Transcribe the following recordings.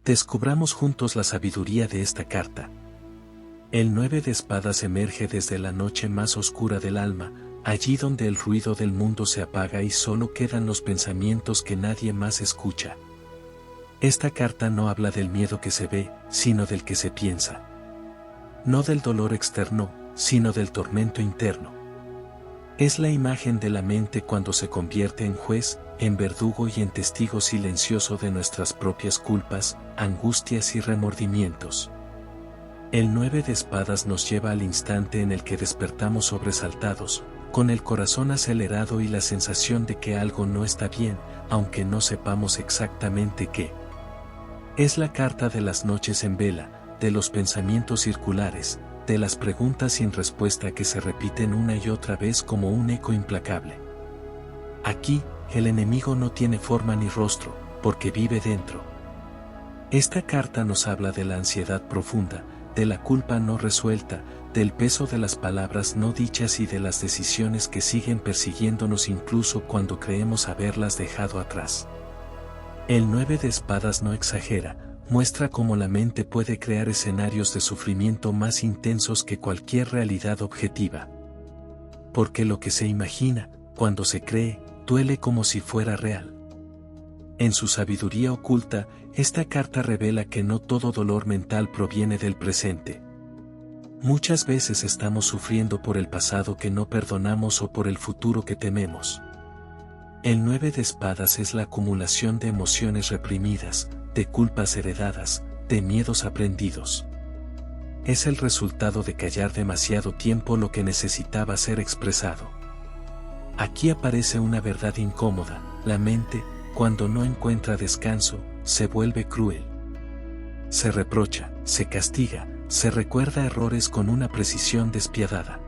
Descubramos juntos la sabiduría de esta carta. El 9 de espadas emerge desde la noche más oscura del alma, allí donde el ruido del mundo se apaga y solo quedan los pensamientos que nadie más escucha. Esta carta no habla del miedo que se ve, sino del que se piensa. No del dolor externo, sino del tormento interno. Es la imagen de la mente cuando se convierte en juez, en verdugo y en testigo silencioso de nuestras propias culpas, angustias y remordimientos. El 9 de espadas nos lleva al instante en el que despertamos sobresaltados, con el corazón acelerado y la sensación de que algo no está bien, aunque no sepamos exactamente qué. Es la carta de las noches en vela, de los pensamientos circulares, de las preguntas sin respuesta que se repiten una y otra vez como un eco implacable. Aquí, el enemigo no tiene forma ni rostro, porque vive dentro. Esta carta nos habla de la ansiedad profunda, de la culpa no resuelta, del peso de las palabras no dichas y de las decisiones que siguen persiguiéndonos incluso cuando creemos haberlas dejado atrás. El 9 de espadas no exagera, muestra cómo la mente puede crear escenarios de sufrimiento más intensos que cualquier realidad objetiva. Porque lo que se imagina, cuando se cree, duele como si fuera real. En su sabiduría oculta, esta carta revela que no todo dolor mental proviene del presente. Muchas veces estamos sufriendo por el pasado que no perdonamos o por el futuro que tememos. El 9 de espadas es la acumulación de emociones reprimidas, de culpas heredadas, de miedos aprendidos. Es el resultado de callar demasiado tiempo lo que necesitaba ser expresado. Aquí aparece una verdad incómoda: la mente, cuando no encuentra descanso, se vuelve cruel. Se reprocha, se castiga, se recuerda errores con una precisión despiadada.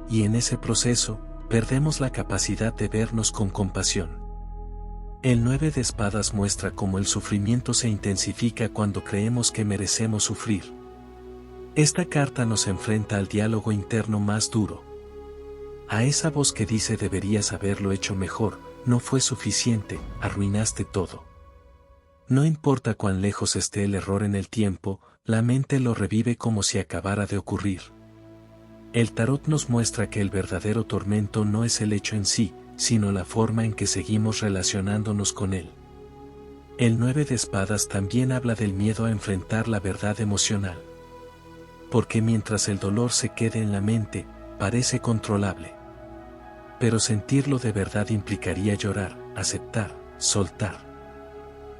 Y en ese proceso, perdemos la capacidad de vernos con compasión. El 9 de espadas muestra cómo el sufrimiento se intensifica cuando creemos que merecemos sufrir. Esta carta nos enfrenta al diálogo interno más duro. A esa voz que dice: deberías haberlo hecho mejor, no fue suficiente, arruinaste todo. No importa cuán lejos esté el error en el tiempo, la mente lo revive como si acabara de ocurrir. El tarot nos muestra que el verdadero tormento no es el hecho en sí, sino la forma en que seguimos relacionándonos con él. El 9 de espadas también habla del miedo a enfrentar la verdad emocional. Porque mientras el dolor se quede en la mente, parece controlable. Pero sentirlo de verdad implicaría llorar, aceptar, soltar.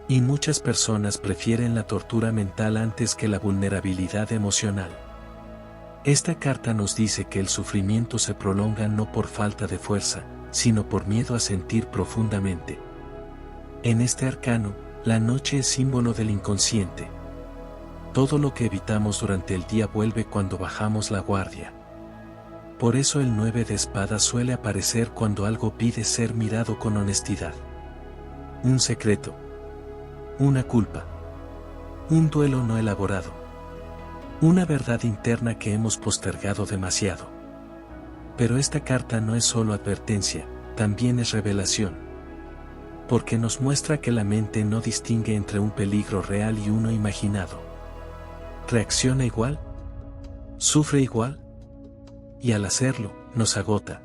Y muchas personas prefieren la tortura mental antes que la vulnerabilidad emocional. Esta carta nos dice que el sufrimiento se prolonga no por falta de fuerza, sino por miedo a sentir profundamente. En este arcano, la noche es símbolo del inconsciente. Todo lo que evitamos durante el día vuelve cuando bajamos la guardia. Por eso el 9 de espadas suele aparecer cuando algo pide ser mirado con honestidad. Un secreto. Una culpa. Un duelo no elaborado. Una verdad interna que hemos postergado demasiado. Pero esta carta no es solo advertencia, también es revelación. Porque nos muestra que la mente no distingue entre un peligro real y uno imaginado. ¿Reacciona igual? ¿Sufre igual? Y al hacerlo, nos agota.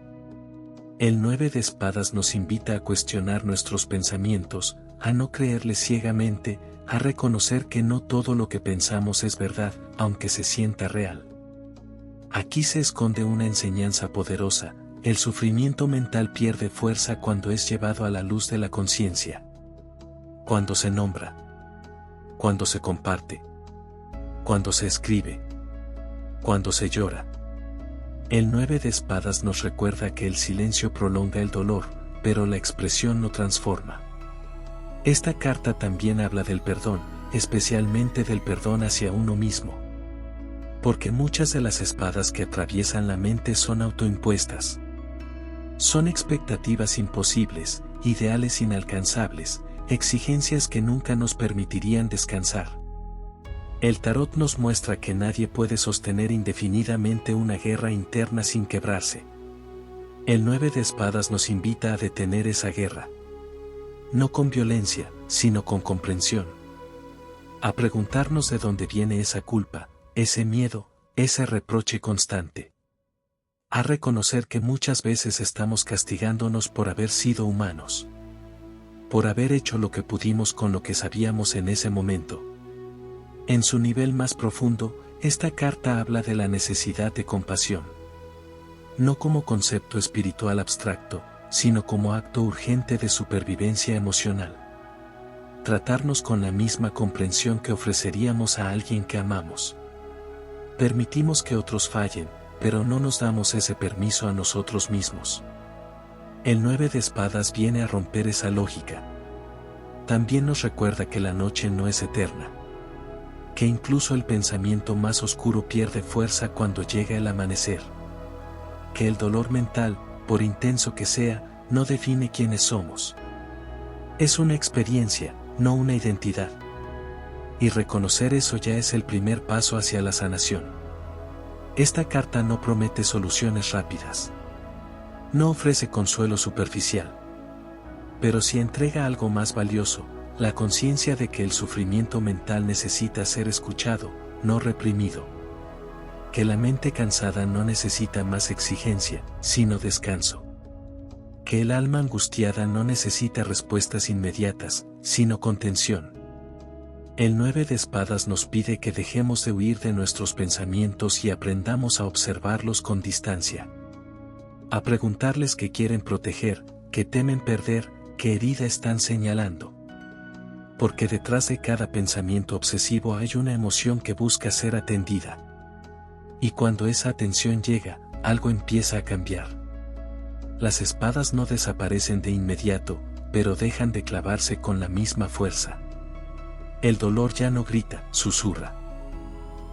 El 9 de espadas nos invita a cuestionar nuestros pensamientos, a no creerles ciegamente, a reconocer que no todo lo que pensamos es verdad, aunque se sienta real. Aquí se esconde una enseñanza poderosa: el sufrimiento mental pierde fuerza cuando es llevado a la luz de la conciencia. Cuando se nombra. Cuando se comparte. Cuando se escribe. Cuando se llora. El 9 de espadas nos recuerda que el silencio prolonga el dolor, pero la expresión lo transforma. Esta carta también habla del perdón, especialmente del perdón hacia uno mismo. Porque muchas de las espadas que atraviesan la mente son autoimpuestas. Son expectativas imposibles, ideales inalcanzables, exigencias que nunca nos permitirían descansar. El tarot nos muestra que nadie puede sostener indefinidamente una guerra interna sin quebrarse. El 9 de espadas nos invita a detener esa guerra. No con violencia, sino con comprensión. A preguntarnos de dónde viene esa culpa, ese miedo, ese reproche constante. A reconocer que muchas veces estamos castigándonos por haber sido humanos. Por haber hecho lo que pudimos con lo que sabíamos en ese momento. En su nivel más profundo, esta carta habla de la necesidad de compasión. No como concepto espiritual abstracto, sino como acto urgente de supervivencia emocional. Tratarnos con la misma comprensión que ofreceríamos a alguien que amamos. Permitimos que otros fallen, pero no nos damos ese permiso a nosotros mismos. El 9 de espadas viene a romper esa lógica. También nos recuerda que la noche no es eterna. Que incluso el pensamiento más oscuro pierde fuerza cuando llega el amanecer. Que el dolor mental, por intenso que sea, no define quiénes somos. Es una experiencia, no una identidad. Y reconocer eso ya es el primer paso hacia la sanación. Esta carta no promete soluciones rápidas. No ofrece consuelo superficial. Pero sí entrega algo más valioso, la conciencia de que el sufrimiento mental necesita ser escuchado, no reprimido. Que la mente cansada no necesita más exigencia, sino descanso. Que el alma angustiada no necesita respuestas inmediatas, sino contención. El 9 de espadas nos pide que dejemos de huir de nuestros pensamientos y aprendamos a observarlos con distancia. A preguntarles qué quieren proteger, qué temen perder, qué herida están señalando. Porque detrás de cada pensamiento obsesivo hay una emoción que busca ser atendida. Y cuando esa atención llega, algo empieza a cambiar. Las espadas no desaparecen de inmediato, pero dejan de clavarse con la misma fuerza. El dolor ya no grita, susurra.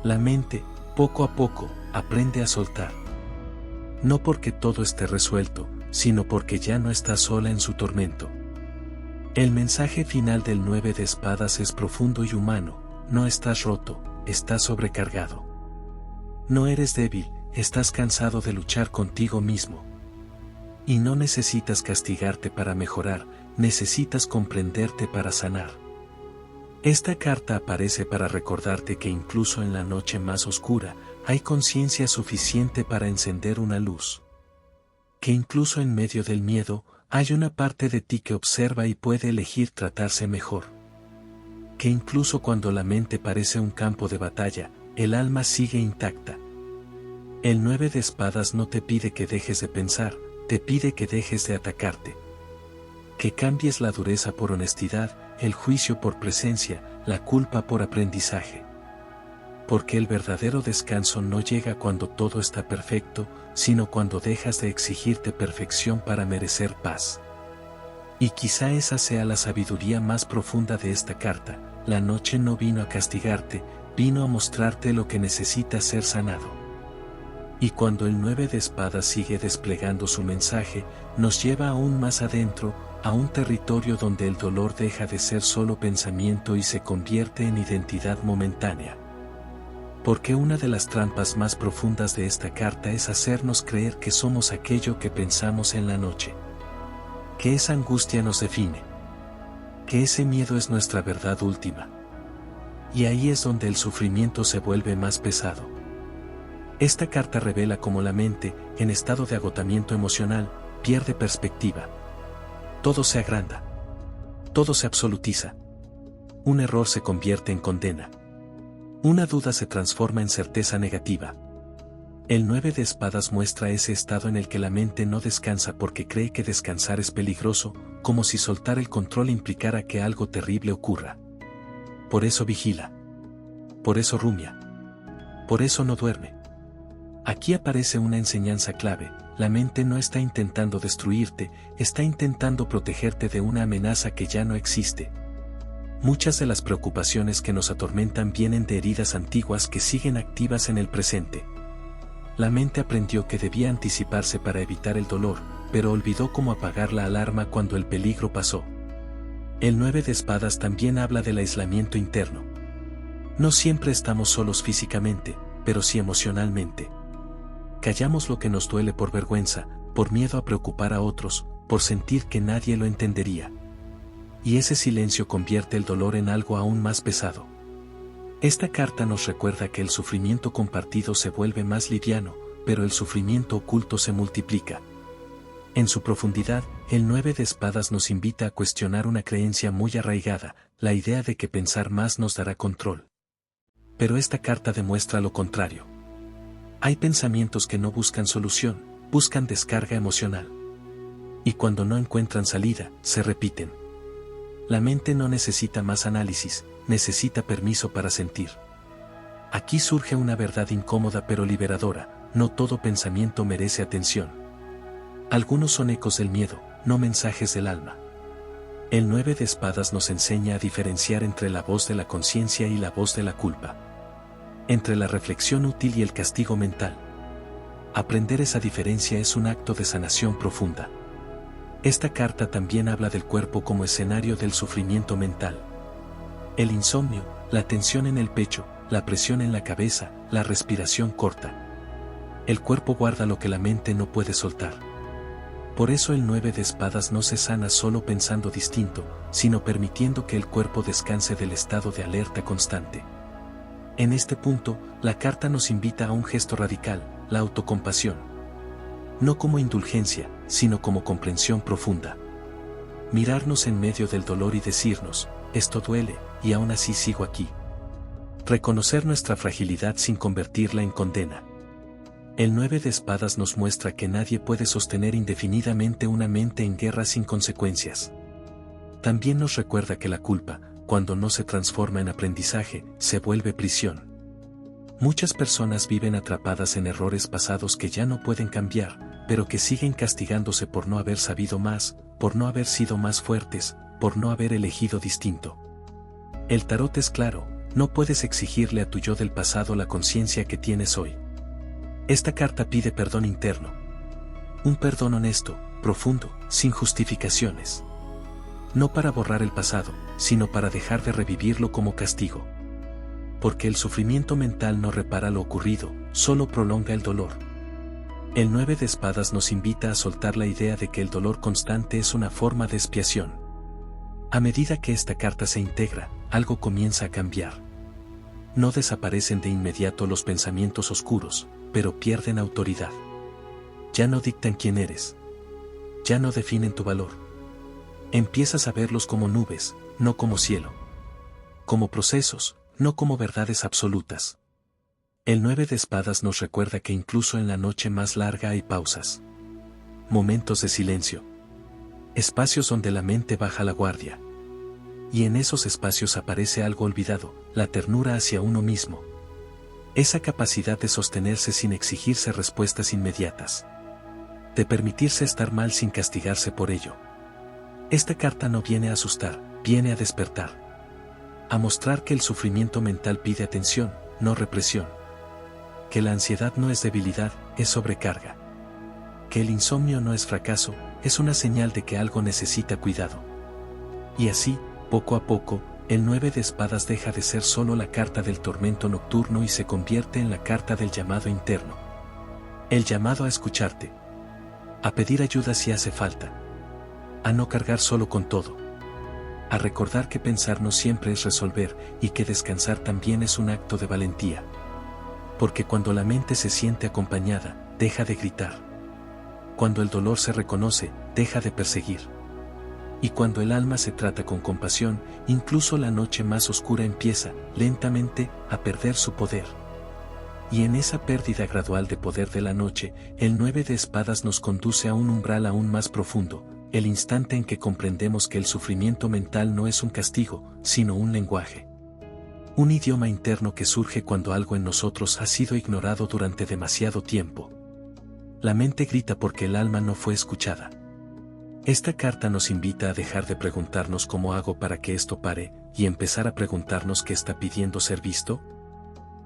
La mente, poco a poco, aprende a soltar. No porque todo esté resuelto, sino porque ya no está sola en su tormento. El mensaje final del 9 de espadas es profundo y humano: no estás roto, estás sobrecargado. No eres débil, estás cansado de luchar contigo mismo. Y no necesitas castigarte para mejorar, necesitas comprenderte para sanar. Esta carta aparece para recordarte que incluso en la noche más oscura, hay conciencia suficiente para encender una luz. Que incluso en medio del miedo, hay una parte de ti que observa y puede elegir tratarse mejor. Que incluso cuando la mente parece un campo de batalla, el alma sigue intacta. El 9 de espadas no te pide que dejes de pensar, te pide que dejes de atacarte. Que cambies la dureza por honestidad, el juicio por presencia, la culpa por aprendizaje. Porque el verdadero descanso no llega cuando todo está perfecto, sino cuando dejas de exigirte perfección para merecer paz. Y quizá esa sea la sabiduría más profunda de esta carta: la noche no vino a castigarte, vino a mostrarte lo que necesita ser sanado. Y cuando el 9 de espadas sigue desplegando su mensaje, nos lleva aún más adentro, a un territorio donde el dolor deja de ser solo pensamiento y se convierte en identidad momentánea. Porque una de las trampas más profundas de esta carta es hacernos creer que somos aquello que pensamos en la noche. Que esa angustia nos define. Que ese miedo es nuestra verdad última. Y ahí es donde el sufrimiento se vuelve más pesado. Esta carta revela cómo la mente, en estado de agotamiento emocional, pierde perspectiva. Todo se agranda. Todo se absolutiza. Un error se convierte en condena. Una duda se transforma en certeza negativa. El 9 de espadas muestra ese estado en el que la mente no descansa porque cree que descansar es peligroso, como si soltar el control implicara que algo terrible ocurra. Por eso vigila. Por eso rumia. Por eso no duerme. Aquí aparece una enseñanza clave: la mente no está intentando destruirte, está intentando protegerte de una amenaza que ya no existe. Muchas de las preocupaciones que nos atormentan vienen de heridas antiguas que siguen activas en el presente. La mente aprendió que debía anticiparse para evitar el dolor, pero olvidó cómo apagar la alarma cuando el peligro pasó. El 9 de espadas también habla del aislamiento interno. No siempre estamos solos físicamente, pero sí emocionalmente. Callamos lo que nos duele por vergüenza, por miedo a preocupar a otros, por sentir que nadie lo entendería. Y ese silencio convierte el dolor en algo aún más pesado. Esta carta nos recuerda que el sufrimiento compartido se vuelve más liviano, pero el sufrimiento oculto se multiplica. En su profundidad, el 9 de espadas nos invita a cuestionar una creencia muy arraigada, la idea de que pensar más nos dará control. Pero esta carta demuestra lo contrario. Hay pensamientos que no buscan solución, buscan descarga emocional. Y cuando no encuentran salida, se repiten. La mente no necesita más análisis, necesita permiso para sentir. Aquí surge una verdad incómoda pero liberadora: no todo pensamiento merece atención. Algunos son ecos del miedo, no mensajes del alma. El 9 de espadas nos enseña a diferenciar entre la voz de la conciencia y la voz de la culpa. Entre la reflexión útil y el castigo mental. Aprender esa diferencia es un acto de sanación profunda. Esta carta también habla del cuerpo como escenario del sufrimiento mental. El insomnio, la tensión en el pecho, la presión en la cabeza, la respiración corta. El cuerpo guarda lo que la mente no puede soltar. Por eso el 9 de espadas no se sana solo pensando distinto, sino permitiendo que el cuerpo descanse del estado de alerta constante. En este punto, la carta nos invita a un gesto radical, la autocompasión. No como indulgencia, sino como comprensión profunda. Mirarnos en medio del dolor y decirnos: esto duele, y aún así sigo aquí. Reconocer nuestra fragilidad sin convertirla en condena. El 9 de espadas nos muestra que nadie puede sostener indefinidamente una mente en guerra sin consecuencias. También nos recuerda que la culpa, cuando no se transforma en aprendizaje, se vuelve prisión. Muchas personas viven atrapadas en errores pasados que ya no pueden cambiar, pero que siguen castigándose por no haber sabido más, por no haber sido más fuertes, por no haber elegido distinto. El tarot es claro: no puedes exigirle a tu yo del pasado la conciencia que tienes hoy. Esta carta pide perdón interno. Un perdón honesto, profundo, sin justificaciones. No para borrar el pasado, sino para dejar de revivirlo como castigo. Porque el sufrimiento mental no repara lo ocurrido, solo prolonga el dolor. El 9 de espadas nos invita a soltar la idea de que el dolor constante es una forma de expiación. A medida que esta carta se integra, algo comienza a cambiar. No desaparecen de inmediato los pensamientos oscuros, pero pierden autoridad. Ya no dictan quién eres. Ya no definen tu valor. Empiezas a verlos como nubes, no como cielo. Como procesos, no como verdades absolutas. El 9 de espadas nos recuerda que incluso en la noche más larga hay pausas. Momentos de silencio. Espacios donde la mente baja la guardia. Y en esos espacios aparece algo olvidado: la ternura hacia uno mismo. Esa capacidad de sostenerse sin exigirse respuestas inmediatas. De permitirse estar mal sin castigarse por ello. Esta carta no viene a asustar, viene a despertar. A mostrar que el sufrimiento mental pide atención, no represión. Que la ansiedad no es debilidad, es sobrecarga. Que el insomnio no es fracaso, es una señal de que algo necesita cuidado. Y así, poco a poco, el 9 de espadas deja de ser solo la carta del tormento nocturno y se convierte en la carta del llamado interno. El llamado a escucharte. A pedir ayuda si hace falta. A no cargar solo con todo. A recordar que pensar no siempre es resolver, y que descansar también es un acto de valentía. Porque cuando la mente se siente acompañada, deja de gritar. Cuando el dolor se reconoce, deja de perseguir. Y cuando el alma se trata con compasión, incluso la noche más oscura empieza, lentamente, a perder su poder. Y en esa pérdida gradual de poder de la noche, el 9 de espadas nos conduce a un umbral aún más profundo, el instante en que comprendemos que el sufrimiento mental no es un castigo, sino un lenguaje. Un idioma interno que surge cuando algo en nosotros ha sido ignorado durante demasiado tiempo. La mente grita porque el alma no fue escuchada. Esta carta nos invita a dejar de preguntarnos cómo hago para que esto pare, y empezar a preguntarnos qué está pidiendo ser visto.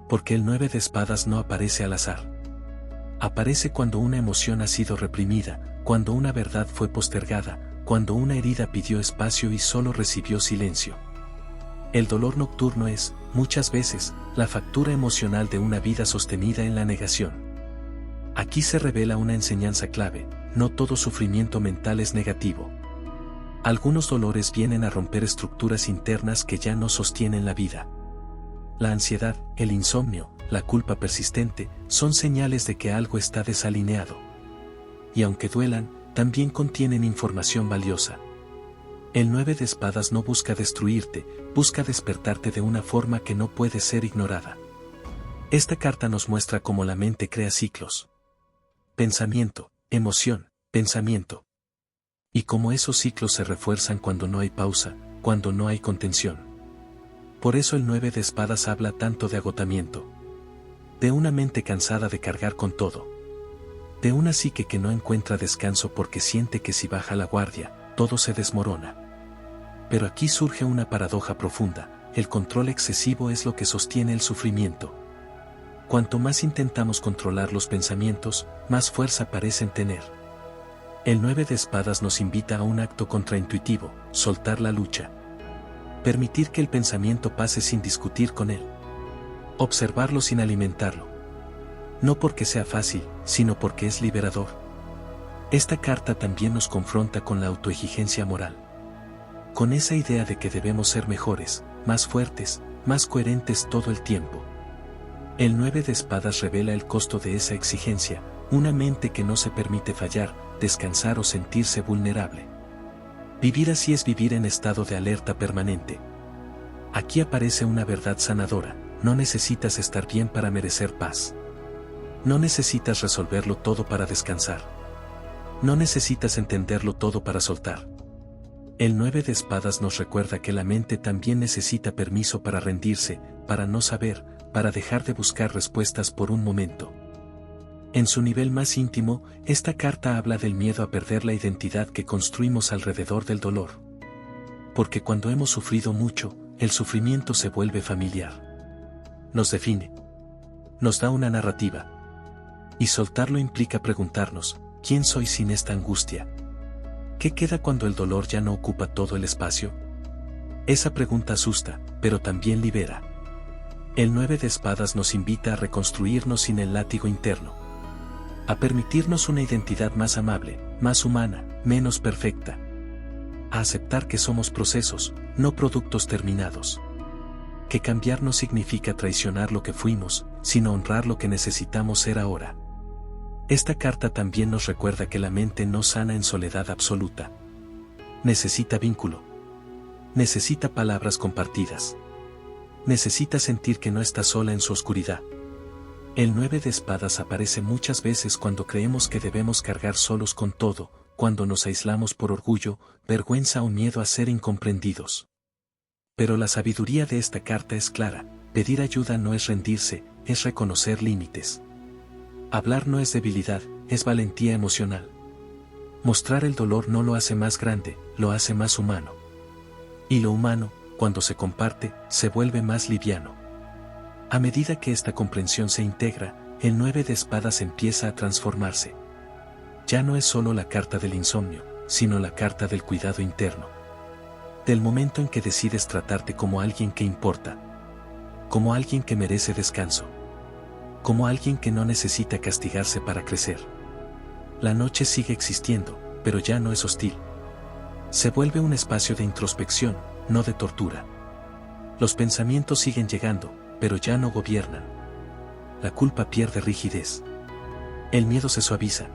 Porque el 9 de espadas no aparece al azar. Aparece cuando una emoción ha sido reprimida, cuando una verdad fue postergada, cuando una herida pidió espacio y solo recibió silencio. El dolor nocturno es, muchas veces, la factura emocional de una vida sostenida en la negación. Aquí se revela una enseñanza clave: no todo sufrimiento mental es negativo. Algunos dolores vienen a romper estructuras internas que ya no sostienen la vida. La ansiedad, el insomnio, la culpa persistente, son señales de que algo está desalineado. Y aunque duelan, también contienen información valiosa. El 9 de espadas no busca destruirte, busca despertarte de una forma que no puede ser ignorada. Esta carta nos muestra cómo la mente crea ciclos. Pensamiento, emoción, pensamiento. Y cómo esos ciclos se refuerzan cuando no hay pausa, cuando no hay contención. Por eso el 9 de espadas habla tanto de agotamiento. De una mente cansada de cargar con todo. De una psique que no encuentra descanso porque siente que si baja la guardia, todo se desmorona. Pero aquí surge una paradoja profunda: el control excesivo es lo que sostiene el sufrimiento. Cuanto más intentamos controlar los pensamientos, más fuerza parecen tener. El 9 de espadas nos invita a un acto contraintuitivo: soltar la lucha. Permitir que el pensamiento pase sin discutir con él. Observarlo sin alimentarlo. No porque sea fácil, sino porque es liberador. Esta carta también nos confronta con la autoexigencia moral. Con esa idea de que debemos ser mejores, más fuertes, más coherentes todo el tiempo. El 9 de espadas revela el costo de esa exigencia: una mente que no se permite fallar, descansar o sentirse vulnerable. Vivir así es vivir en estado de alerta permanente. Aquí aparece una verdad sanadora: no necesitas estar bien para merecer paz. No necesitas resolverlo todo para descansar. No necesitas entenderlo todo para soltar. El 9 de espadas nos recuerda que la mente también necesita permiso para rendirse, para no saber, para dejar de buscar respuestas por un momento. En su nivel más íntimo, esta carta habla del miedo a perder la identidad que construimos alrededor del dolor. Porque cuando hemos sufrido mucho, el sufrimiento se vuelve familiar. Nos define. Nos da una narrativa. Y soltarlo implica preguntarnos: ¿quién soy sin esta angustia? ¿Qué queda cuando el dolor ya no ocupa todo el espacio? Esa pregunta asusta, pero también libera. El 9 de espadas nos invita a reconstruirnos sin el látigo interno. A permitirnos una identidad más amable, más humana, menos perfecta. A aceptar que somos procesos, no productos terminados. Que cambiar no significa traicionar lo que fuimos, sino honrar lo que necesitamos ser ahora. Esta carta también nos recuerda que la mente no sana en soledad absoluta. Necesita vínculo. Necesita palabras compartidas. Necesita sentir que no está sola en su oscuridad. El 9 de espadas aparece muchas veces cuando creemos que debemos cargar solos con todo, cuando nos aislamos por orgullo, vergüenza o miedo a ser incomprendidos. Pero la sabiduría de esta carta es clara: pedir ayuda no es rendirse, es reconocer límites. Hablar no es debilidad, es valentía emocional. Mostrar el dolor no lo hace más grande, lo hace más humano. Y lo humano, cuando se comparte, se vuelve más liviano. A medida que esta comprensión se integra, el 9 de espadas empieza a transformarse. Ya no es solo la carta del insomnio, sino la carta del cuidado interno. Del momento en que decides tratarte como alguien que importa. Como alguien que merece descanso. Como alguien que no necesita castigarse para crecer. La noche sigue existiendo, pero ya no es hostil. Se vuelve un espacio de introspección, no de tortura. Los pensamientos siguen llegando, pero ya no gobiernan. La culpa pierde rigidez. El miedo se suaviza.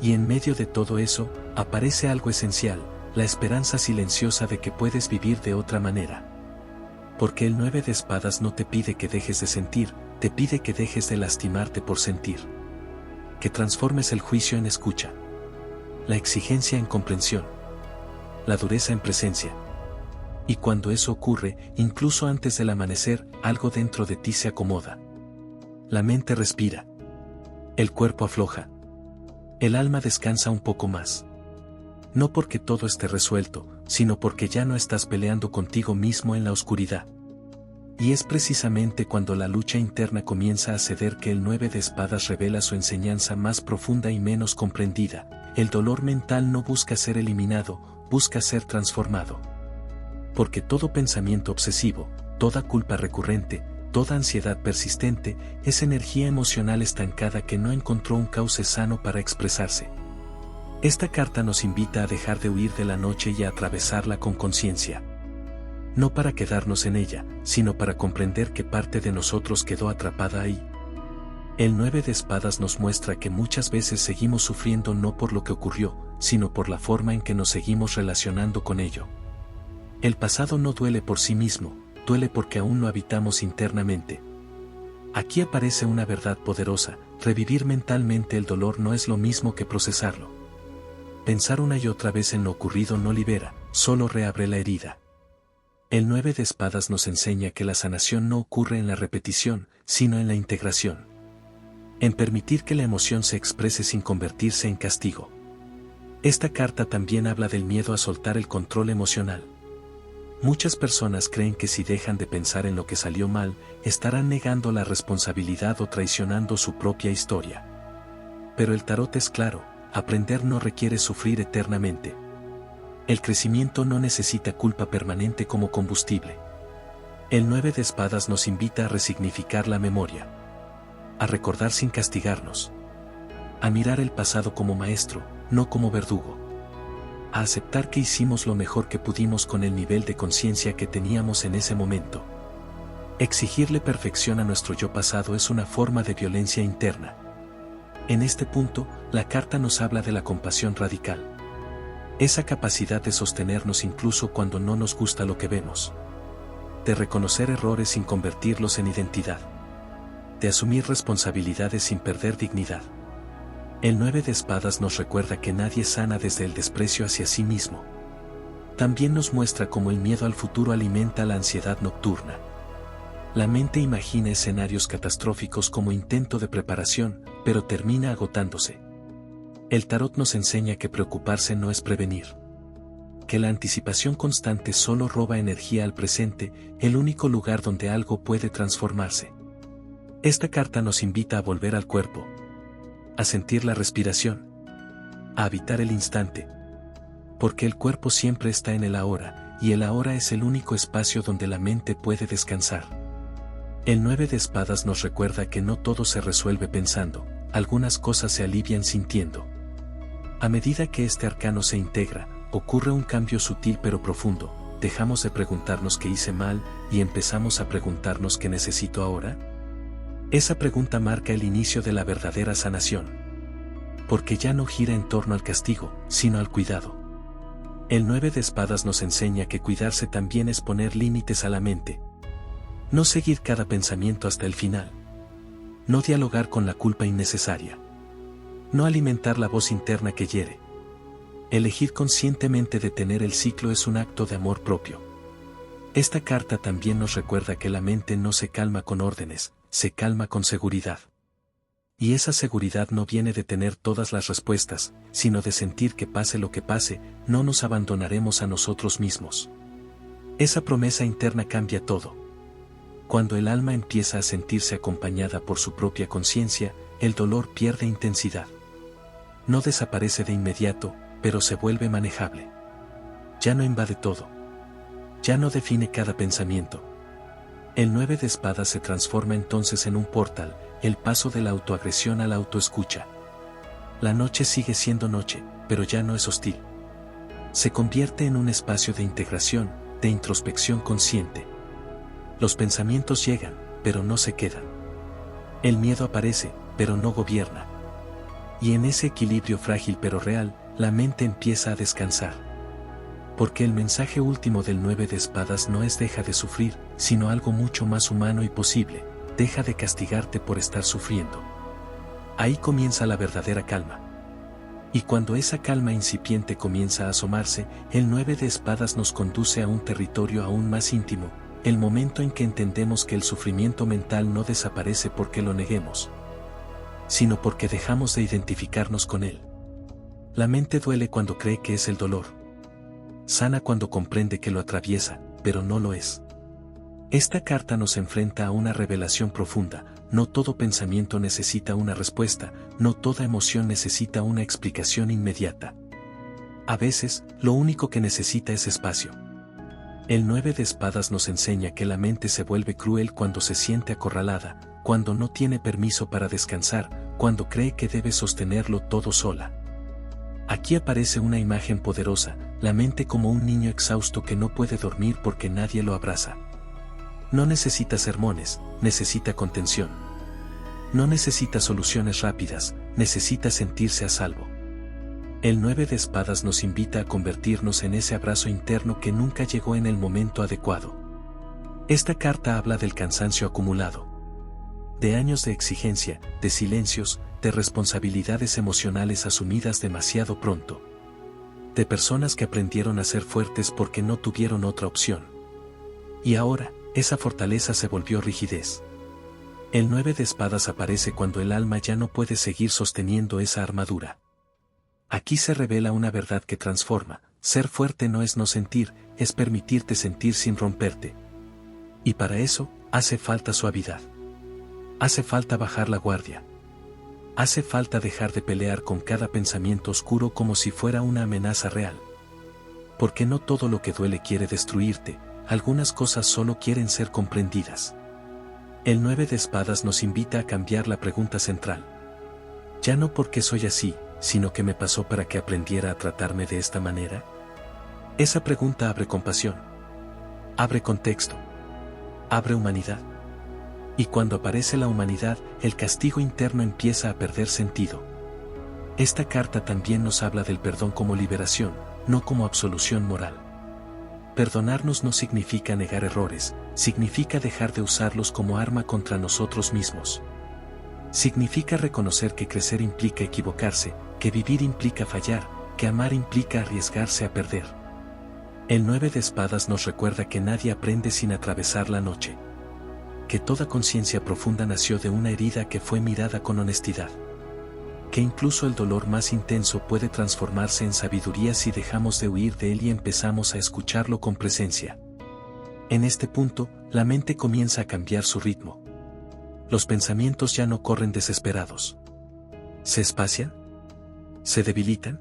Y en medio de todo eso, aparece algo esencial: la esperanza silenciosa de que puedes vivir de otra manera. Porque el 9 de espadas no te pide que dejes de sentir, te pide que dejes de lastimarte por sentir. Que transformes el juicio en escucha. La exigencia en comprensión. La dureza en presencia. Y cuando eso ocurre, incluso antes del amanecer, algo dentro de ti se acomoda. La mente respira. El cuerpo afloja. El alma descansa un poco más. No porque todo esté resuelto, sino porque ya no estás peleando contigo mismo en la oscuridad. Y es precisamente cuando la lucha interna comienza a ceder que el 9 de espadas revela su enseñanza más profunda y menos comprendida: el dolor mental no busca ser eliminado, busca ser transformado. Porque todo pensamiento obsesivo, toda culpa recurrente, toda ansiedad persistente, es energía emocional estancada que no encontró un cauce sano para expresarse. Esta carta nos invita a dejar de huir de la noche y a atravesarla con conciencia. No para quedarnos en ella, sino para comprender que parte de nosotros quedó atrapada ahí. El 9 de espadas nos muestra que muchas veces seguimos sufriendo no por lo que ocurrió, sino por la forma en que nos seguimos relacionando con ello. El pasado no duele por sí mismo, duele porque aún lo habitamos internamente. Aquí aparece una verdad poderosa: revivir mentalmente el dolor no es lo mismo que procesarlo. Pensar una y otra vez en lo ocurrido no libera, solo reabre la herida. El 9 de espadas nos enseña que la sanación no ocurre en la repetición, sino en la integración. En permitir que la emoción se exprese sin convertirse en castigo. Esta carta también habla del miedo a soltar el control emocional. Muchas personas creen que si dejan de pensar en lo que salió mal, estarán negando la responsabilidad o traicionando su propia historia. Pero el tarot es claro: aprender no requiere sufrir eternamente. El crecimiento no necesita culpa permanente como combustible. El 9 de espadas nos invita a resignificar la memoria. A recordar sin castigarnos. A mirar el pasado como maestro, no como verdugo. A aceptar que hicimos lo mejor que pudimos con el nivel de conciencia que teníamos en ese momento. Exigirle perfección a nuestro yo pasado es una forma de violencia interna. En este punto, la carta nos habla de la compasión radical. Esa capacidad de sostenernos incluso cuando no nos gusta lo que vemos. De reconocer errores sin convertirlos en identidad. De asumir responsabilidades sin perder dignidad. El 9 de espadas nos recuerda que nadie sana desde el desprecio hacia sí mismo. También nos muestra cómo el miedo al futuro alimenta la ansiedad nocturna. La mente imagina escenarios catastróficos como intento de preparación, pero termina agotándose. El tarot nos enseña que preocuparse no es prevenir. Que la anticipación constante solo roba energía al presente, el único lugar donde algo puede transformarse. Esta carta nos invita a volver al cuerpo. A sentir la respiración. A habitar el instante. Porque el cuerpo siempre está en el ahora, y el ahora es el único espacio donde la mente puede descansar. El 9 de espadas nos recuerda que no todo se resuelve pensando, algunas cosas se alivian sintiendo. A medida que este arcano se integra, ocurre un cambio sutil pero profundo: dejamos de preguntarnos qué hice mal, y empezamos a preguntarnos qué necesito ahora. Esa pregunta marca el inicio de la verdadera sanación. Porque ya no gira en torno al castigo, sino al cuidado. El 9 de espadas nos enseña que cuidarse también es poner límites a la mente. No seguir cada pensamiento hasta el final. No dialogar con la culpa innecesaria. No alimentar la voz interna que hiere. Elegir conscientemente detener el ciclo es un acto de amor propio. Esta carta también nos recuerda que la mente no se calma con órdenes, se calma con seguridad. Y esa seguridad no viene de tener todas las respuestas, sino de sentir que pase lo que pase, no nos abandonaremos a nosotros mismos. Esa promesa interna cambia todo. Cuando el alma empieza a sentirse acompañada por su propia conciencia, el dolor pierde intensidad. No desaparece de inmediato, pero se vuelve manejable. Ya no invade todo. Ya no define cada pensamiento. El 9 de espadas se transforma entonces en un portal, el paso de la autoagresión a la autoescucha. La noche sigue siendo noche, pero ya no es hostil. Se convierte en un espacio de integración, de introspección consciente. Los pensamientos llegan, pero no se quedan. El miedo aparece, pero no gobierna. Y en ese equilibrio frágil pero real, la mente empieza a descansar. Porque el mensaje último del 9 de espadas no es deja de sufrir, sino algo mucho más humano y posible: deja de castigarte por estar sufriendo. Ahí comienza la verdadera calma. Y cuando esa calma incipiente comienza a asomarse, el 9 de espadas nos conduce a un territorio aún más íntimo, el momento en que entendemos que el sufrimiento mental no desaparece porque lo neguemos, sino porque dejamos de identificarnos con él. La mente duele cuando cree que es el dolor. Sana cuando comprende que lo atraviesa, pero no lo es. Esta carta nos enfrenta a una revelación profunda: no todo pensamiento necesita una respuesta, no toda emoción necesita una explicación inmediata. A veces, lo único que necesita es espacio. El 9 de espadas nos enseña que la mente se vuelve cruel cuando se siente acorralada, cuando no tiene permiso para descansar, cuando cree que debe sostenerlo todo sola. Aquí aparece una imagen poderosa: la mente como un niño exhausto que no puede dormir porque nadie lo abraza. No necesita sermones, necesita contención. No necesita soluciones rápidas, necesita sentirse a salvo. El 9 de espadas nos invita a convertirnos en ese abrazo interno que nunca llegó en el momento adecuado. Esta carta habla del cansancio acumulado, de años de exigencia, de silencios, de responsabilidades emocionales asumidas demasiado pronto, de personas que aprendieron a ser fuertes porque no tuvieron otra opción. Y ahora, esa fortaleza se volvió rigidez. El 9 de espadas aparece cuando el alma ya no puede seguir sosteniendo esa armadura. Aquí se revela una verdad que transforma: ser fuerte no es no sentir, es permitirte sentir sin romperte. Y para eso, hace falta suavidad. Hace falta bajar la guardia. Hace falta dejar de pelear con cada pensamiento oscuro como si fuera una amenaza real. Porque no todo lo que duele quiere destruirte, algunas cosas solo quieren ser comprendidas. El 9 de espadas nos invita a cambiar la pregunta central. Ya no porque soy así, sino que me pasó para que aprendiera a tratarme de esta manera. Esa pregunta abre compasión, abre contexto, abre humanidad. Y cuando aparece la humanidad, el castigo interno empieza a perder sentido. Esta carta también nos habla del perdón como liberación, no como absolución moral. Perdonarnos no significa negar errores, significa dejar de usarlos como arma contra nosotros mismos. Significa reconocer que crecer implica equivocarse, que vivir implica fallar, que amar implica arriesgarse a perder. El 9 de espadas nos recuerda que nadie aprende sin atravesar la noche. Que toda conciencia profunda nació de una herida que fue mirada con honestidad. Que incluso el dolor más intenso puede transformarse en sabiduría si dejamos de huir de él y empezamos a escucharlo con presencia. En este punto, la mente comienza a cambiar su ritmo. Los pensamientos ya no corren desesperados. ¿Se espacian? ¿Se debilitan?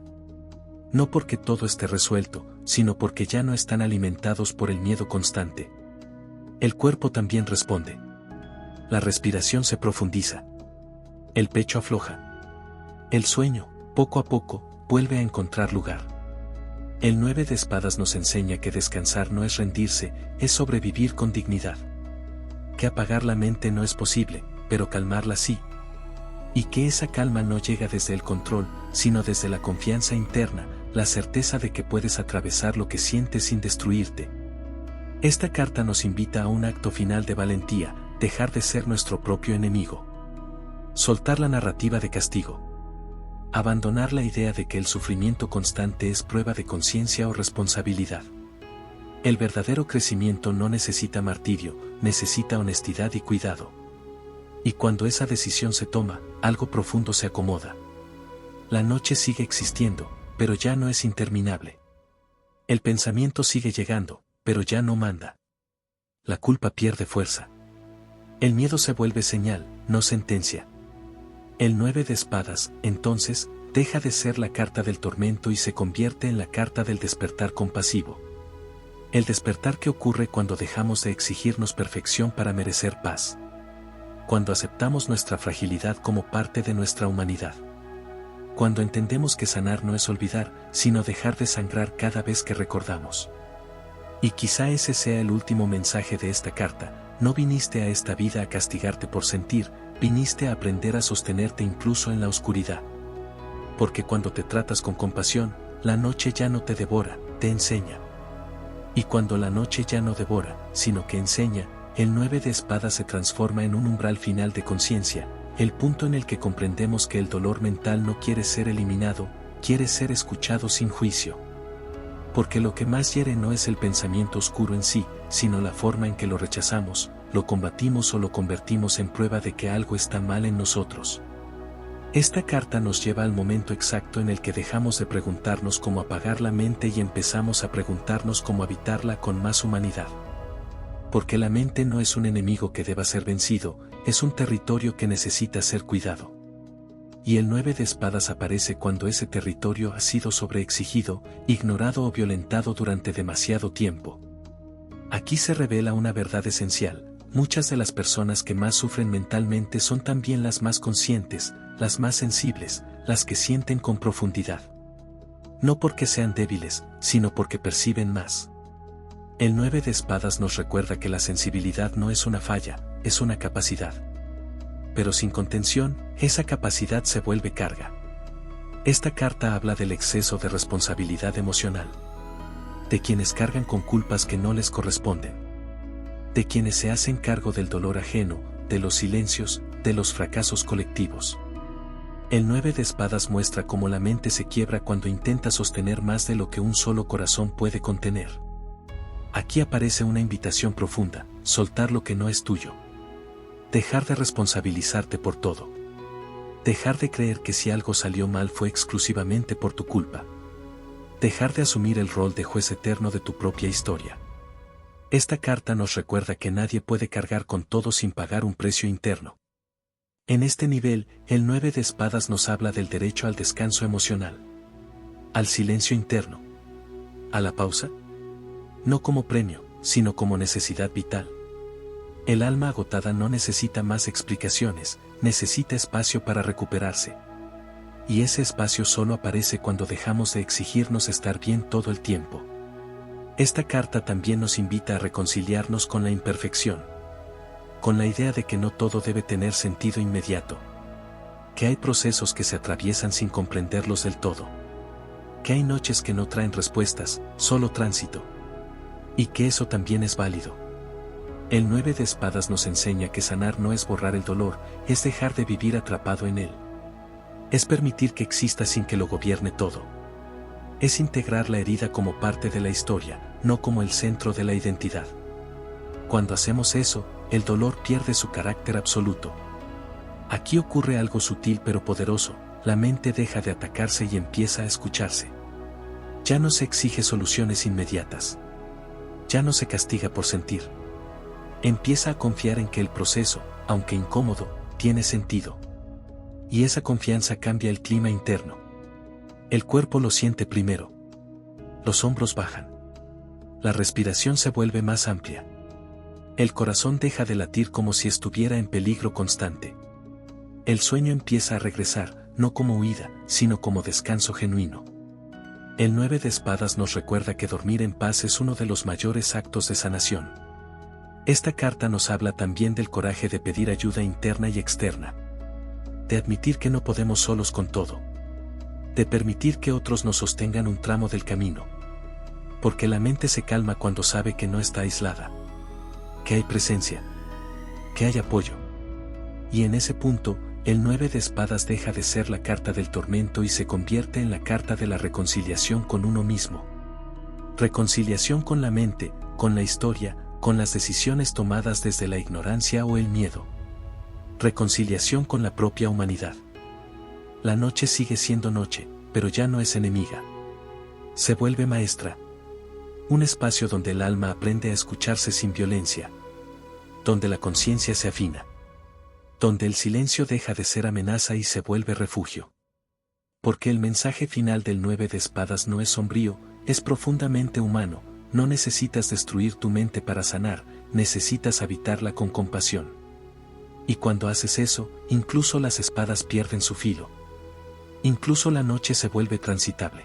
No porque todo esté resuelto, sino porque ya no están alimentados por el miedo constante. El cuerpo también responde. La respiración se profundiza. El pecho afloja. El sueño, poco a poco, vuelve a encontrar lugar. El 9 de espadas nos enseña que descansar no es rendirse, es sobrevivir con dignidad. Que apagar la mente no es posible, pero calmarla sí. Y que esa calma no llega desde el control, sino desde la confianza interna, la certeza de que puedes atravesar lo que sientes sin destruirte. Esta carta nos invita a un acto final de valentía, dejar de ser nuestro propio enemigo. Soltar la narrativa de castigo. Abandonar la idea de que el sufrimiento constante es prueba de conciencia o responsabilidad. El verdadero crecimiento no necesita martirio, necesita honestidad y cuidado. Y cuando esa decisión se toma, algo profundo se acomoda. La noche sigue existiendo, pero ya no es interminable. El pensamiento sigue llegando, pero ya no manda. La culpa pierde fuerza. El miedo se vuelve señal, no sentencia. El 9 de espadas, entonces, deja de ser la carta del tormento y se convierte en la carta del despertar compasivo. El despertar que ocurre cuando dejamos de exigirnos perfección para merecer paz. Cuando aceptamos nuestra fragilidad como parte de nuestra humanidad. Cuando entendemos que sanar no es olvidar, sino dejar de sangrar cada vez que recordamos. Y quizá ese sea el último mensaje de esta carta: no viniste a esta vida a castigarte por sentir, viniste a aprender a sostenerte incluso en la oscuridad. Porque cuando te tratas con compasión, la noche ya no te devora, te enseña. Y cuando la noche ya no devora, sino que enseña, el 9 de espadas se transforma en un umbral final de conciencia, el punto en el que comprendemos que el dolor mental no quiere ser eliminado, quiere ser escuchado sin juicio. Porque lo que más hiere no es el pensamiento oscuro en sí, sino la forma en que lo rechazamos, lo combatimos o lo convertimos en prueba de que algo está mal en nosotros. Esta carta nos lleva al momento exacto en el que dejamos de preguntarnos cómo apagar la mente y empezamos a preguntarnos cómo habitarla con más humanidad. Porque la mente no es un enemigo que deba ser vencido, es un territorio que necesita ser cuidado. Y el 9 de espadas aparece cuando ese territorio ha sido sobreexigido, ignorado o violentado durante demasiado tiempo. Aquí se revela una verdad esencial: muchas de las personas que más sufren mentalmente son también las más conscientes, las más sensibles, las que sienten con profundidad. No porque sean débiles, sino porque perciben más. El 9 de espadas nos recuerda que la sensibilidad no es una falla, es una capacidad. Pero sin contención, esa capacidad se vuelve carga. Esta carta habla del exceso de responsabilidad emocional. De quienes cargan con culpas que no les corresponden. De quienes se hacen cargo del dolor ajeno, de los silencios, de los fracasos colectivos. El 9 de espadas muestra cómo la mente se quiebra cuando intenta sostener más de lo que un solo corazón puede contener. Aquí aparece una invitación profunda: soltar lo que no es tuyo. Dejar de responsabilizarte por todo. Dejar de creer que si algo salió mal fue exclusivamente por tu culpa. Dejar de asumir el rol de juez eterno de tu propia historia. Esta carta nos recuerda que nadie puede cargar con todo sin pagar un precio interno. En este nivel, el 9 de espadas nos habla del derecho al descanso emocional. Al silencio interno. A la pausa. No como premio, sino como necesidad vital. El alma agotada no necesita más explicaciones, necesita espacio para recuperarse. Y ese espacio solo aparece cuando dejamos de exigirnos estar bien todo el tiempo. Esta carta también nos invita a reconciliarnos con la imperfección. Con la idea de que no todo debe tener sentido inmediato. Que hay procesos que se atraviesan sin comprenderlos del todo. Que hay noches que no traen respuestas, solo tránsito. Y que eso también es válido. El 9 de espadas nos enseña que sanar no es borrar el dolor, es dejar de vivir atrapado en él. Es permitir que exista sin que lo gobierne todo. Es integrar la herida como parte de la historia, no como el centro de la identidad. Cuando hacemos eso, el dolor pierde su carácter absoluto. Aquí ocurre algo sutil pero poderoso: la mente deja de atacarse y empieza a escucharse. Ya no se exige soluciones inmediatas. Ya no se castiga por sentir. Empieza a confiar en que el proceso, aunque incómodo, tiene sentido. Y esa confianza cambia el clima interno. El cuerpo lo siente primero. Los hombros bajan. La respiración se vuelve más amplia. El corazón deja de latir como si estuviera en peligro constante. El sueño empieza a regresar, no como huida, sino como descanso genuino. El 9 de espadas nos recuerda que dormir en paz es uno de los mayores actos de sanación. Esta carta nos habla también del coraje de pedir ayuda interna y externa. De admitir que no podemos solos con todo. De permitir que otros nos sostengan un tramo del camino. Porque la mente se calma cuando sabe que no está aislada. Que hay presencia. Que hay apoyo. Y en ese punto, el 9 de espadas deja de ser la carta del tormento y se convierte en la carta de la reconciliación con uno mismo. Reconciliación con la mente, con la historia, con las decisiones tomadas desde la ignorancia o el miedo. Reconciliación con la propia humanidad. La noche sigue siendo noche, pero ya no es enemiga. Se vuelve maestra. Un espacio donde el alma aprende a escucharse sin violencia. Donde la conciencia se afina. Donde el silencio deja de ser amenaza y se vuelve refugio. Porque el mensaje final del 9 de espadas no es sombrío, es profundamente humano. No necesitas destruir tu mente para sanar, necesitas habitarla con compasión. Y cuando haces eso, incluso las espadas pierden su filo. Incluso la noche se vuelve transitable.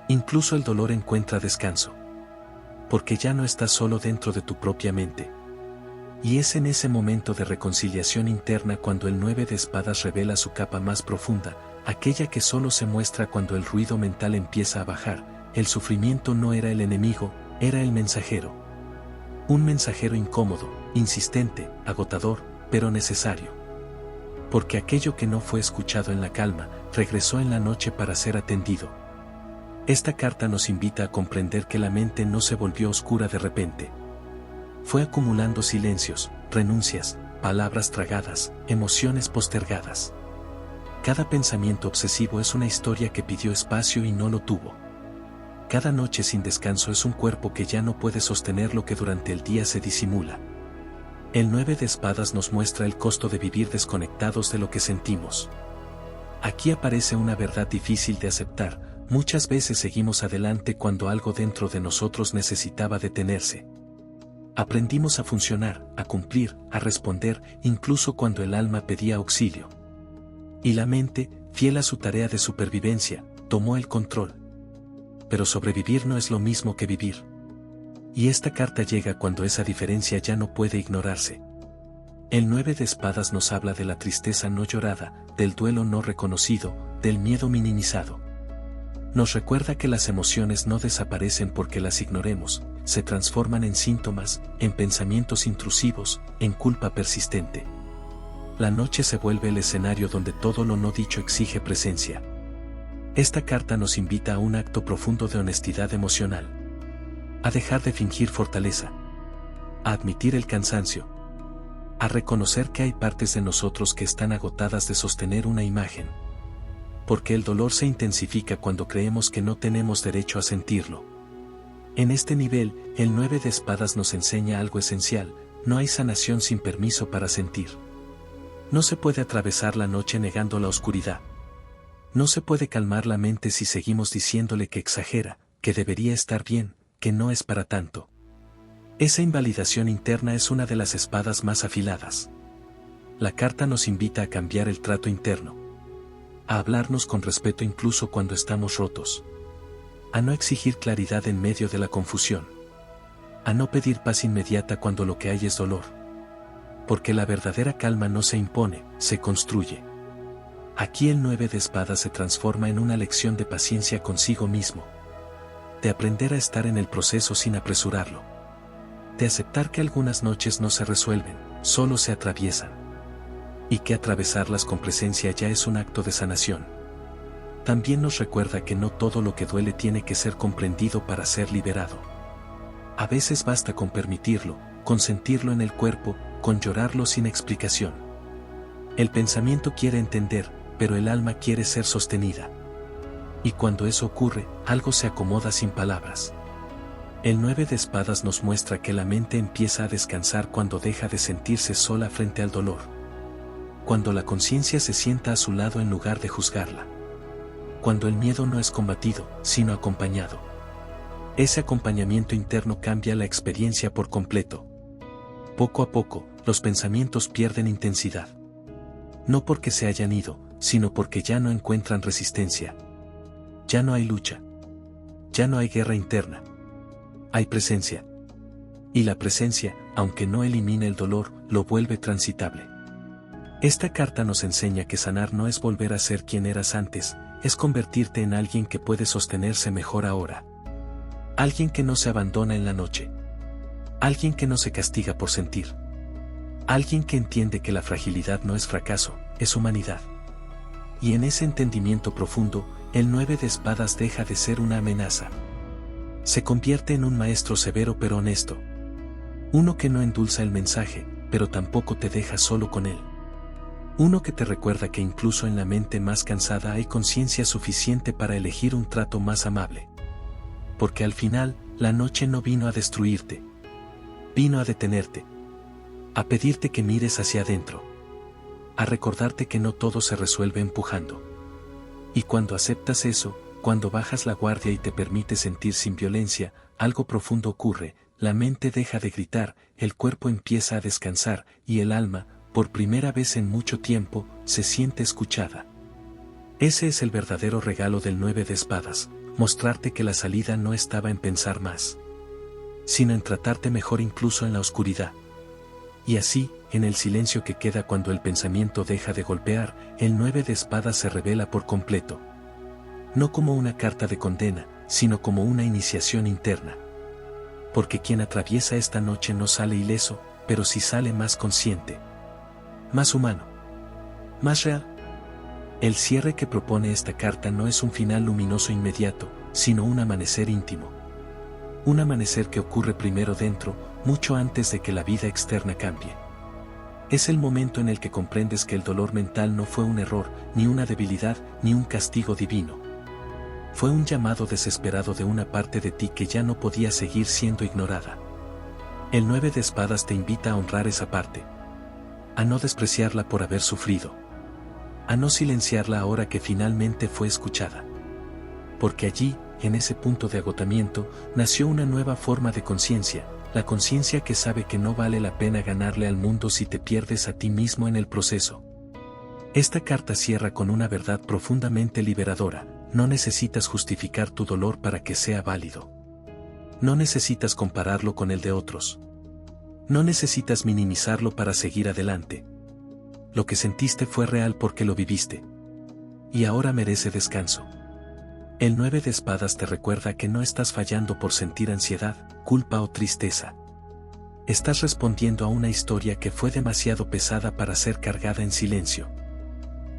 Incluso el dolor encuentra descanso. Porque ya no estás solo dentro de tu propia mente. Y es en ese momento de reconciliación interna cuando el 9 de espadas revela su capa más profunda, aquella que solo se muestra cuando el ruido mental empieza a bajar. El sufrimiento no era el enemigo, era el mensajero. Un mensajero incómodo, insistente, agotador, pero necesario. Porque aquello que no fue escuchado en la calma, regresó en la noche para ser atendido. Esta carta nos invita a comprender que la mente no se volvió oscura de repente. Fue acumulando silencios, renuncias, palabras tragadas, emociones postergadas. Cada pensamiento obsesivo es una historia que pidió espacio y no lo tuvo. Cada noche sin descanso es un cuerpo que ya no puede sostener lo que durante el día se disimula. El 9 de espadas nos muestra el costo de vivir desconectados de lo que sentimos. Aquí aparece una verdad difícil de aceptar: muchas veces seguimos adelante cuando algo dentro de nosotros necesitaba detenerse. Aprendimos a funcionar, a cumplir, a responder, incluso cuando el alma pedía auxilio. Y la mente, fiel a su tarea de supervivencia, tomó el control. pero sobrevivir no es lo mismo que vivir. Y esta carta llega cuando esa diferencia ya no puede ignorarse. El 9 de espadas nos habla de la tristeza no llorada, del duelo no reconocido, del miedo minimizado. Nos recuerda que las emociones no desaparecen porque las ignoremos, se transforman en síntomas, en pensamientos intrusivos, en culpa persistente. La noche se vuelve el escenario donde todo lo no dicho exige presencia. Esta carta nos invita a un acto profundo de honestidad emocional. A dejar de fingir fortaleza. A admitir el cansancio. A reconocer que hay partes de nosotros que están agotadas de sostener una imagen. Porque el dolor se intensifica cuando creemos que no tenemos derecho a sentirlo. En este nivel, el 9 de espadas nos enseña algo esencial: no hay sanación sin permiso para sentir. No se puede atravesar la noche negando la oscuridad. No se puede calmar la mente si seguimos diciéndole que exagera, que debería estar bien, que no es para tanto. Esa invalidación interna es una de las espadas más afiladas. La carta nos invita a cambiar el trato interno. A hablarnos con respeto incluso cuando estamos rotos. A no exigir claridad en medio de la confusión. A no pedir paz inmediata cuando lo que hay es dolor. Porque la verdadera calma no se impone, se construye. Aquí el 9 de espadas se transforma en una lección de paciencia consigo mismo. De aprender a estar en el proceso sin apresurarlo. De aceptar que algunas noches no se resuelven, solo se atraviesan. Y que atravesarlas con presencia ya es un acto de sanación. También nos recuerda que no todo lo que duele tiene que ser comprendido para ser liberado. A veces basta con permitirlo, con sentirlo en el cuerpo, con llorarlo sin explicación. El pensamiento quiere entender, pero el alma quiere ser sostenida. Y cuando eso ocurre, algo se acomoda sin palabras. El 9 de espadas nos muestra que la mente empieza a descansar cuando deja de sentirse sola frente al dolor. Cuando la conciencia se sienta a su lado en lugar de juzgarla. Cuando el miedo no es combatido, sino acompañado. Ese acompañamiento interno cambia la experiencia por completo. Poco a poco, los pensamientos pierden intensidad. No porque se hayan ido, sino porque ya no encuentran resistencia. Ya no hay lucha. Ya no hay guerra interna. Hay presencia. Y la presencia, aunque no elimine el dolor, lo vuelve transitable. Esta carta nos enseña que sanar no es volver a ser quien eras antes, es convertirte en alguien que puede sostenerse mejor ahora. Alguien que no se abandona en la noche. Alguien que no se castiga por sentir. Alguien que entiende que la fragilidad no es fracaso, es humanidad. Y en ese entendimiento profundo, el 9 de espadas deja de ser una amenaza. Se convierte en un maestro severo pero honesto. Uno que no endulza el mensaje, pero tampoco te deja solo con él. Uno que te recuerda que incluso en la mente más cansada hay conciencia suficiente para elegir un trato más amable. Porque al final, la noche no vino a destruirte. Vino a detenerte. A pedirte que mires hacia adentro. A recordarte que no todo se resuelve empujando. Y cuando aceptas eso, cuando bajas la guardia y te permites sentir sin violencia, algo profundo ocurre, la mente deja de gritar, el cuerpo empieza a descansar, y el alma, por primera vez en mucho tiempo, se siente escuchada. Ese es el verdadero regalo del 9 de espadas, mostrarte que la salida no estaba en pensar más, sino en tratarte mejor incluso en la oscuridad. Y así, en el silencio que queda cuando el pensamiento deja de golpear, el 9 de espadas se revela por completo. No como una carta de condena, sino como una iniciación interna. Porque quien atraviesa esta noche no sale ileso, pero sí sale más consciente. Más humano. Más real. El cierre que propone esta carta no es un final luminoso inmediato, sino un amanecer íntimo. Un amanecer que ocurre primero dentro, mucho antes de que la vida externa cambie. Es el momento en el que comprendes que el dolor mental no fue un error, ni una debilidad, ni un castigo divino. Fue un llamado desesperado de una parte de ti que ya no podía seguir siendo ignorada. El 9 de espadas te invita a honrar esa parte. A no despreciarla por haber sufrido. A no silenciarla ahora que finalmente fue escuchada. Porque allí, en ese punto de agotamiento, nació una nueva forma de conciencia, la conciencia que sabe que no vale la pena ganarle al mundo si te pierdes a ti mismo en el proceso. Esta carta cierra con una verdad profundamente liberadora: no necesitas justificar tu dolor para que sea válido. No necesitas compararlo con el de otros. No necesitas minimizarlo para seguir adelante. Lo que sentiste fue real porque lo viviste. Y ahora merece descanso. El 9 de espadas te recuerda que no estás fallando por sentir ansiedad, culpa o tristeza. Estás respondiendo a una historia que fue demasiado pesada para ser cargada en silencio.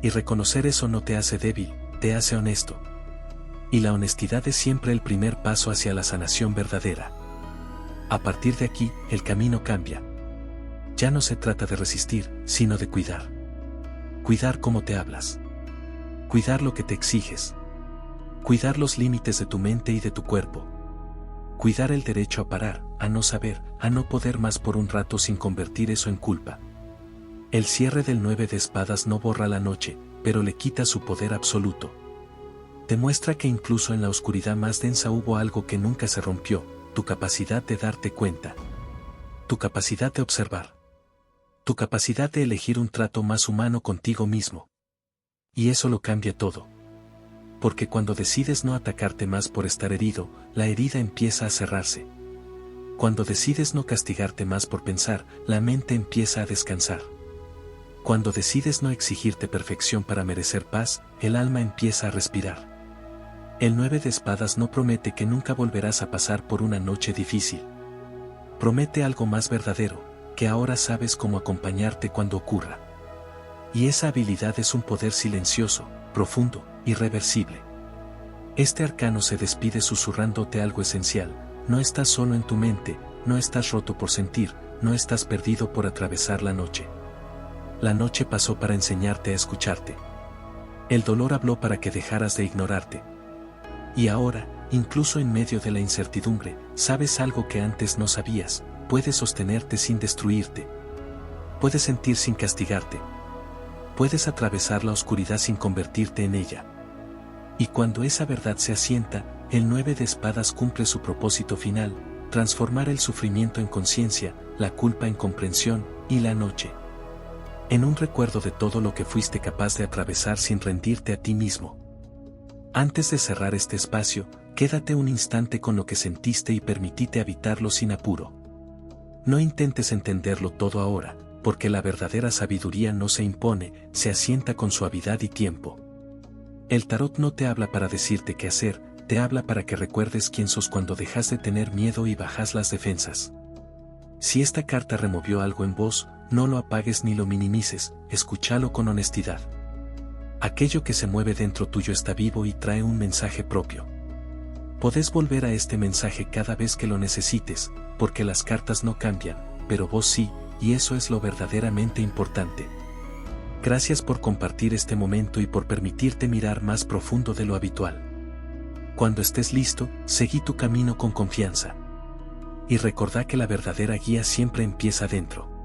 Y reconocer eso no te hace débil, te hace honesto. Y la honestidad es siempre el primer paso hacia la sanación verdadera. A partir de aquí, el camino cambia. Ya no se trata de resistir, sino de cuidar. Cuidar cómo te hablas. Cuidar lo que te exiges. Cuidar los límites de tu mente y de tu cuerpo. Cuidar el derecho a parar, a no saber, a no poder más por un rato sin convertir eso en culpa. El cierre del 9 de espadas no borra la noche, pero le quita su poder absoluto. Demuestra que incluso en la oscuridad más densa hubo algo que nunca se rompió, tu capacidad de darte cuenta. Tu capacidad de observar. Tu capacidad de elegir un trato más humano contigo mismo. Y eso lo cambia todo. Porque cuando decides no atacarte más por estar herido, la herida empieza a cerrarse. Cuando decides no castigarte más por pensar, la mente empieza a descansar. Cuando decides no exigirte perfección para merecer paz, el alma empieza a respirar. El 9 de espadas no promete que nunca volverás a pasar por una noche difícil. Promete algo más verdadero, que ahora sabes cómo acompañarte cuando ocurra. Y esa habilidad es un poder silencioso, profundo, irreversible. Este arcano se despide susurrándote algo esencial: no estás solo en tu mente, no estás roto por sentir, no estás perdido por atravesar la noche. La noche pasó para enseñarte a escucharte. El dolor habló para que dejaras de ignorarte. Y ahora, incluso en medio de la incertidumbre, sabes algo que antes no sabías: puedes sostenerte sin destruirte. Puedes sentir sin castigarte. Puedes atravesar la oscuridad sin convertirte en ella. Y cuando esa verdad se asienta, el 9 de espadas cumple su propósito final: transformar el sufrimiento en conciencia, la culpa en comprensión, y la noche en un recuerdo de todo lo que fuiste capaz de atravesar sin rendirte a ti mismo. Antes de cerrar este espacio, quédate un instante con lo que sentiste y permitite habitarlo sin apuro. No intentes entenderlo todo ahora, porque la verdadera sabiduría no se impone, se asienta con suavidad y tiempo. El tarot no te habla para decirte qué hacer, te habla para que recuerdes quién sos cuando dejas de tener miedo y bajas las defensas. Si esta carta removió algo en vos, no lo apagues ni lo minimices, escúchalo con honestidad. Aquello que se mueve dentro tuyo está vivo y trae un mensaje propio. Podés volver a este mensaje cada vez que lo necesites, porque las cartas no cambian, pero vos sí, y eso es lo verdaderamente importante. Gracias por compartir este momento y por permitirte mirar más profundo de lo habitual. Cuando estés listo, seguí tu camino con confianza. Y recordá que la verdadera guía siempre empieza dentro.